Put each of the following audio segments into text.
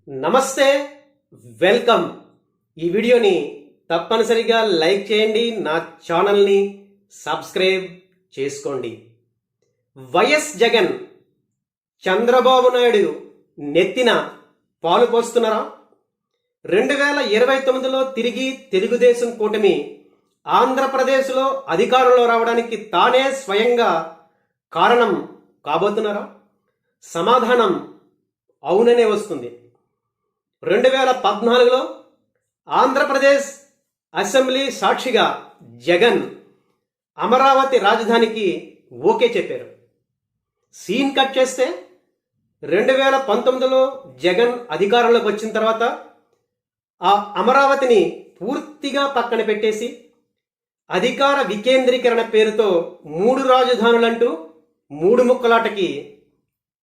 నమస్తే, వెల్కమ్. ఈ వీడియోని తప్పనిసరిగా లైక్ చేయండి, నా ఛానల్ని సబ్స్క్రైబ్ చేసుకోండి. వైఎస్ జగన్ చంద్రబాబు నాయుడు నెత్తిన పాలు పోస్తున్నారా? 2029లో తిరిగి తెలుగుదేశం కూటమి ఆంధ్రప్రదేశ్లో అధికారంలో రావడానికి తానే స్వయంగా కారణం కాబోతున్నారా? సమాధానం అవుననే వస్తుంది. 2014లో ఆంధ్రప్రదేశ్ అసెంబ్లీ సాక్షిగా జగన్ అమరావతి రాజధానికి ఓకే చెప్పారు. సీన్ కట్ చేస్తే 2019లో జగన్ అధికారంలోకి వచ్చిన తర్వాత ఆ అమరావతిని పూర్తిగా పక్కన పెట్టేసి అధికార వికేంద్రీకరణ పేరుతో 3 రాజధానులంటూ 3 ముక్కలాటకి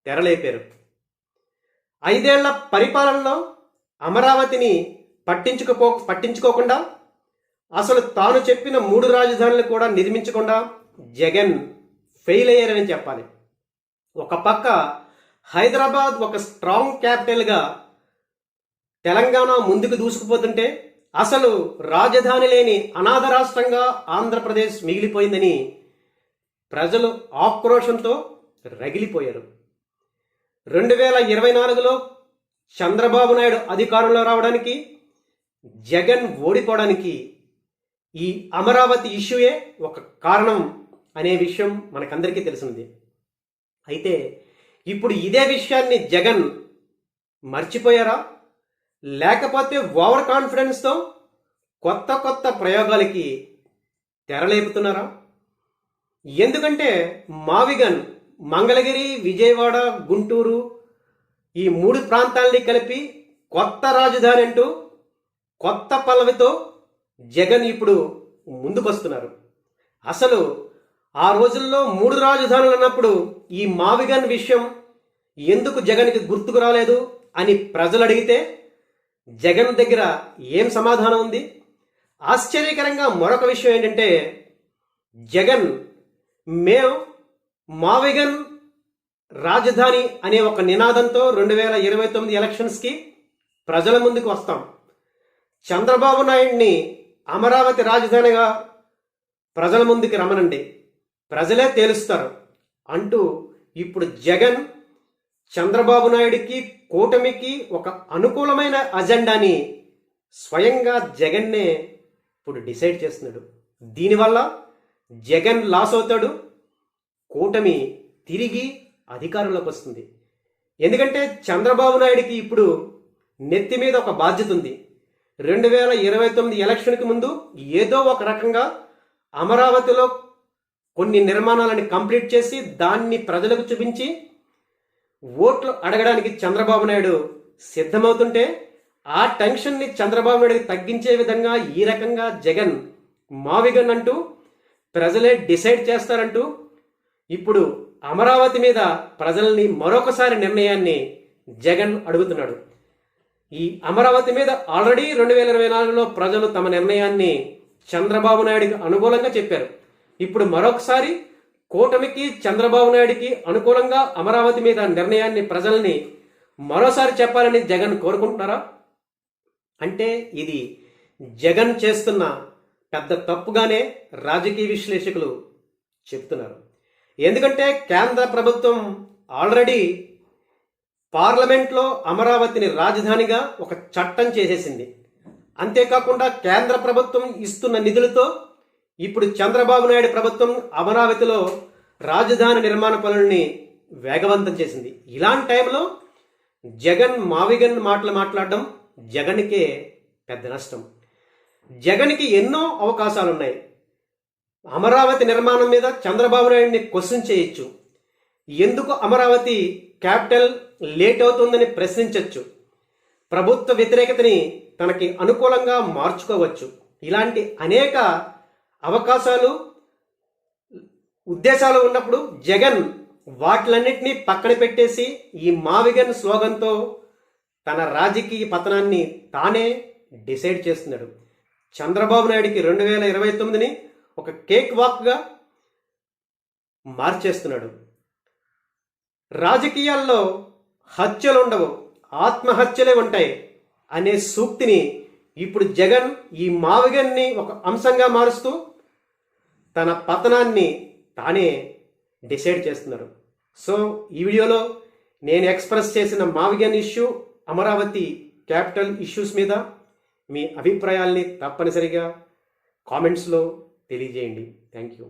తెరలేపారు. 5 ఏళ్ల పరిపాలనలో అమరావతిని పట్టించుకోకుండా అసలు తాను చెప్పిన 3 రాజధానులు కూడా నిర్మించకుండా జగన్ ఫెయిల్ అయ్యారని చెప్పాలి. ఒక పక్క హైదరాబాద్ ఒక స్ట్రాంగ్ క్యాపిటల్గా తెలంగాణ ముందుకు దూసుకుపోతుంటే అసలు రాజధాని లేని అనాథ రాష్ట్రంగా ఆంధ్రప్రదేశ్ మిగిలిపోయిందని ప్రజలు ఆక్రోశంతో రగిలిపోయారు. 2024లో చంద్రబాబు నాయుడు అధికారంలో రావడానికి, జగన్ ఓడిపోవడానికి ఈ అమరావతి ఇష్యూయే ఒక కారణం అనే విషయం మనకందరికీ తెలిసింది. అయితే ఇప్పుడు ఇదే విషయాన్ని జగన్ మర్చిపోయారా, లేకపోతే ఓవర్ కాన్ఫిడెన్స్తో కొత్త ప్రయోగాలకి తెరలేపుతున్నారా? ఎందుకంటే మావిగన్ మంగళగిరి, విజయవాడ, గుంటూరు ఈ 3 ప్రాంతాలని కలిపి కొత్త రాజధాని అంటూ కొత్త పల్లవితో జగన్ ఇప్పుడు ముందుకొస్తున్నారు. అసలు ఆ రోజుల్లో 3 రాజధానులు అన్నప్పుడు ఈ మావిగన్ విషయం ఎందుకు జగన్కి గుర్తుకు రాలేదు అని ప్రజలు అడిగితే జగన్ దగ్గర ఏం సమాధానం ఉంది? ఆశ్చర్యకరంగా మరొక విషయం ఏంటంటే జగన్ మేము మావిగన్ రాజధాని అనే ఒక నినాదంతో 2029 ఎలక్షన్స్కి ప్రజల ముందుకు వస్తాం, చంద్రబాబు నాయుడిని అమరావతి రాజధానిగా ప్రజల ముందుకు రమ్మనండి, ప్రజలే తేలుస్తారు అంటూ ఇప్పుడు జగన్ చంద్రబాబు నాయుడికి కూటమికి ఒక అనుకూలమైన అజెండాని స్వయంగా జగన్నే ఇప్పుడు డిసైడ్ చేస్తున్నాడు. దీనివల్ల జగన్ లాస్ అవుతాడు, కూటమి తిరిగి అధికారంలోకి వస్తుంది. ఎందుకంటే చంద్రబాబు నాయుడికి ఇప్పుడు నెత్తి మీద ఒక బాధ్యత ఉంది. 2029 ఎలక్షన్కి ముందు ఏదో ఒక రకంగా అమరావతిలో కొన్ని నిర్మాణాలను కంప్లీట్ చేసి దాన్ని ప్రజలకు చూపించి ఓట్లు అడగడానికి చంద్రబాబు నాయుడు సిద్ధమవుతుంటే ఆ టెన్షన్ని చంద్రబాబు నాయుడికి తగ్గించే విధంగా ఈ రకంగా జగన్ మావిగన్ అంటూ ప్రజలే డిసైడ్ చేస్తారంటూ ఇప్పుడు అమరావతి మీద ప్రజల్ని మరొకసారి నిర్ణయాన్ని జగన్ అడుగుతున్నాడు. ఈ అమరావతి మీద ఆల్రెడీ 2024లో ప్రజలు తమ నిర్ణయాన్ని చంద్రబాబు నాయుడికి అనుకూలంగా చెప్పారు. ఇప్పుడు మరొకసారి కూటమికి చంద్రబాబు నాయుడికి అనుకూలంగా అమరావతి మీద నిర్ణయాన్ని ప్రజల్ని మరోసారి చెప్పాలని జగన్ కోరుకుంటున్నారా? అంటే ఇది జగన్ చేస్తున్న పెద్ద తప్పుగానే రాజకీయ విశ్లేషకులు చెప్తున్నారు. ఎందుకంటే కేంద్ర ప్రభుత్వం ఆల్రెడీ పార్లమెంట్లో అమరావతిని రాజధానిగా ఒక చట్టం చేసేసింది. అంతేకాకుండా కేంద్ర ప్రభుత్వం ఇస్తున్న నిధులతో ఇప్పుడు చంద్రబాబు నాయుడు ప్రభుత్వం అమరావతిలో రాజధాని నిర్మాణ పనుల్ని వేగవంతం చేసింది. ఇలాంటి టైంలో జగన్ మావిగన్ మాటలు మాట్లాడడం జగన్కే పెద్ద నష్టం. జగన్కి ఎన్నో అవకాశాలున్నాయి. అమరావతి నిర్మాణం మీద చంద్రబాబు నాయుడిని క్వశ్చన్ చేయొచ్చు, ఎందుకు అమరావతి క్యాపిటల్ లేట్ అవుతుందని ప్రశ్నించవచ్చు, ప్రభుత్వ వ్యతిరేకతని తనకి అనుకూలంగా మార్చుకోవచ్చు. ఇలాంటి అనేక అవకాశాలు, ఉద్దేశాలు ఉన్నప్పుడు జగన్ వాటిలన్నింటినీ పక్కన పెట్టేసి ఈ మావిగన్ స్లోగన్తో తన రాజకీయ పతనాన్ని తానే డిసైడ్ చేస్తున్నాడు. చంద్రబాబు నాయుడికి 2029ని ఒక కేక్ వాక్గా మార్చేస్తున్నాడు. రాజకీయాల్లో హత్యలు ఉండవు, ఆత్మహత్యలే ఉంటాయి అనే సూక్తిని ఇప్పుడు జగన్ ఈ మావిగన్ని ఒక అంశంగా మారుస్తూ తన పతనాన్ని తానే డిసైడ్ చేస్తున్నారు. సో ఈ వీడియోలో నేను ఎక్స్ప్రెస్ చేసిన మావిగన్ ఇష్యూ, అమరావతి క్యాపిటల్ ఇష్యూస్ మీద మీ అభిప్రాయాల్ని తప్పనిసరిగా కామెంట్స్లో తెలియజేయండి. Thank you.